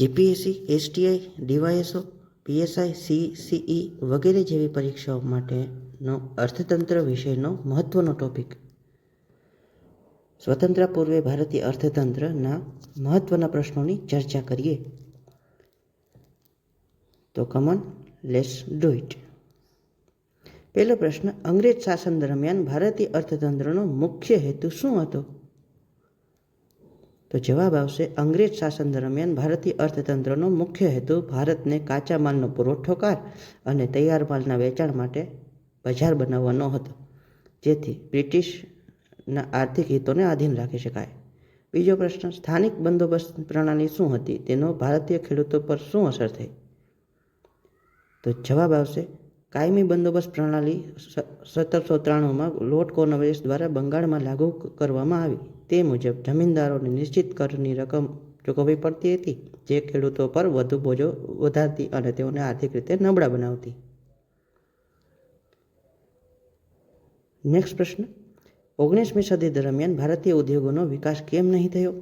GPSC, STI, DYSO, PSI, CCE વગેરે જેવી પરીક્ષાઓ માટેનો અર્થતંત્ર વિષયનો મહત્વનો ટોપિક. સ્વતંત્ર પૂર્વે ભારતીય અર્થતંત્રના મહત્વના પ્રશ્નોની ચર્ચા કરીએ. તો કમન, લેટ્સ ડુ ઇટ. પહેલો પ્રશ્ન, અંગ્રેજ શાસન દરમિયાન ભારતીય અર્થતંત્રનો મુખ્ય હેતુ શું હતો? તો જવાબ આવશે, અંગ્રેજ શાસન દરમિયાન ભારતીય અર્થતંત્રનો મુખ્ય હેતુ ભારતને કાચા માલનો પુરવઠોકાર અને તૈયાર માલના વેચાણ માટે બજાર બનાવવાનો હતો, જેથી બ્રિટિશના આર્થિક હિતોને આધીન રાખી શકાય. બીજો પ્રશ્ન, સ્થાનિક બંદોબસ્ત પ્રણાલી શું હતી? તેનો ભારતીય ખેડૂતો પર શું અસર થઈ? તો જવાબ આવશે, કાયમી બંદોબસ્ત પ્રણાલી 1793માં લોર્ડ કોર્નવેલિસ દ્વારા બંગાળમાં લાગુ કરવામાં આવી. તે મુજબ જમીનદારોને નિશ્ચિત કરની રકમ ચૂકવવી પડતી હતી, જે ખેડૂતો પર વધુ બોજો વધારતી અને તેઓને આર્થિક રીતે નબળા બનાવતી. નેક્સ્ટ પ્રશ્ન, 19મી સદી દરમિયાન ભારતીય ઉદ્યોગોનો વિકાસ કેમ નહીં થયો?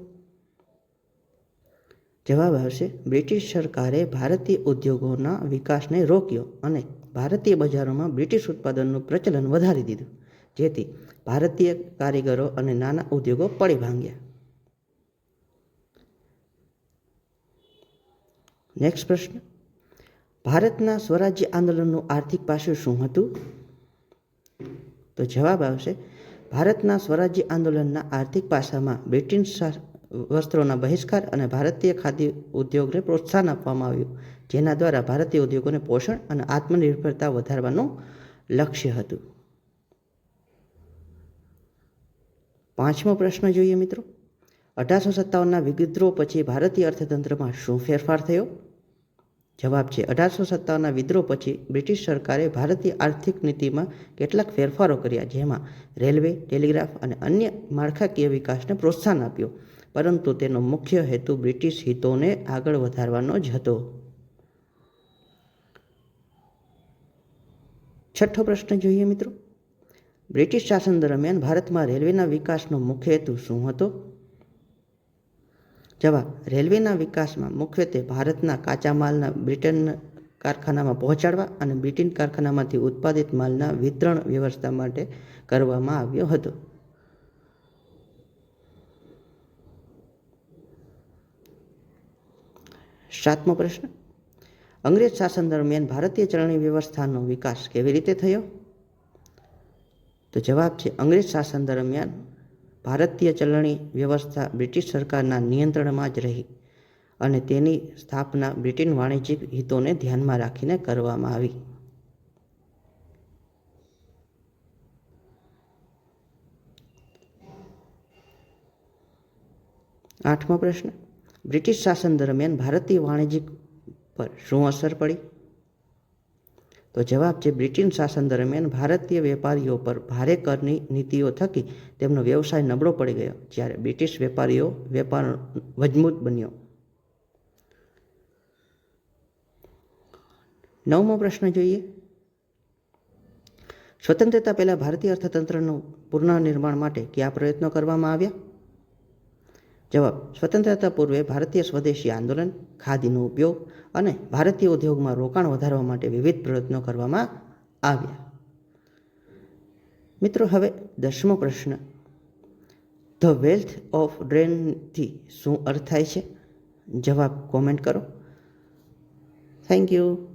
જવાબ આવશે, બ્રિટિશ સરકારે ભારતીય ઉદ્યોગોના વિકાસને રોક્યો અને ભારતીય બજારોમાં બ્રિટિશ ઉત્પાદનનું પ્રચલન વધારી દીધું, જેથી ભારતીય કારીગરો અને નાના ઉદ્યોગો પડી ભાંગ્યા. નેક્સ્ટ પ્રશ્ન, ભારતના સ્વરાજ્ય આંદોલનનું આર્થિક પાસું શું હતું? તો જવાબ આવશે, ભારતના સ્વરાજ્ય આંદોલનના આર્થિક પાસામાં બ્રિટિશ વસ્ત્રોના બહિષ્કાર અને ભારતીય ખાદ્ય ઉદ્યોગને પ્રોત્સાહન આપવામાં આવ્યું, જેના દ્વારા ભારતીય ઉદ્યોગોને પોષણ અને આત્મનિર્ભરતા વધારવાનું લક્ષ્ય હતું. પાંચમો પ્રશ્ન જોઈએ મિત્રો, 1857ના વિદ્રોહ પછી ભારતીય અર્થતંત્રમાં શું ફેરફાર થયો? જવાબ છે, 1857ના વિદ્રોહ પછી બ્રિટિશ સરકારે ભારતીય આર્થિક નીતિમાં કેટલાક ફેરફારો કર્યા, જેમાં રેલવે, ટેલિગ્રાફ અને અન્ય માળખાકીય વિકાસને પ્રોત્સાહન આપ્યું, પરંતુ તેનો મુખ્ય હેતુ બ્રિટિશ હિતોને આગળ વધારવાનો જ હતો. છઠ્ઠો પ્રશ્ન જોઈએ મિત્રો, બ્રિટિશ શાસન દરમિયાન ભારતમાં રેલવેના વિકાસનો મુખ્ય હેતુ શું હતો? જવાબ, રેલવેના વિકાસમાં મુખ્યત્વે ભારતના કાચા માલના બ્રિટન કારખાનામાં પહોંચાડવા અને બ્રિટન કારખાનામાંથી ઉત્પાદિત માલના વિતરણ વ્યવસ્થા માટે કરવામાં આવ્યો હતો. સાતમો પ્રશ્ન, અંગ્રેજ શાસન દરમિયાન ભારતીય ચલણી વ્યવસ્થાનો વિકાસ કેવી રીતે થયો? તો જવાબ છે, અંગ્રેજ શાસન દરમિયાન ભારતીય ચલણી વ્યવસ્થા બ્રિટિશ સરકારના નિયંત્રણમાં જ રહી અને તેની સ્થાપના બ્રિટન વાણિજ્યિક હિતોને ધ્યાનમાં રાખીને કરવામાં આવી. આઠમો પ્રશ્ન, બ્રિટિશ શાસન દરમિયાન ભારતીય વાણિજ્ય પર શું અસર પડી? તો જવાબ છે, બ્રિટિશ શાસન દરમિયાન ભારતીય વેપારીઓ પર ભારે કરની નીતિઓ થકી તેમનો વ્યવસાય નબળો પડી ગયો, જ્યારે બ્રિટિશ વેપારીઓ વેપાર મજબૂત બન્યો. નવમો પ્રશ્ન જોઈએ, સ્વતંત્રતા પહેલા ભારતીય અર્થતંત્રનું પુનર્નિર્માણ માટે કયા પ્રયત્નો કરવામાં આવ્યા? જવાબ, સ્વતંત્રતા પૂર્વે ભારતીય સ્વદેશી આંદોલન, ખાદીનો ઉપયોગ અને ભારતીય ઉદ્યોગમાં રોકાણ વધારવા માટે વિવિધ પ્રયત્નો કરવામાં આવ્યા. મિત્રો, હવે 10મો પ્રશ્ન, ધ વેલ્થ ઓફ ડ્રેનથી શું અર્થ થાય છે? જવાબ કોમેન્ટ કરો. Thank you.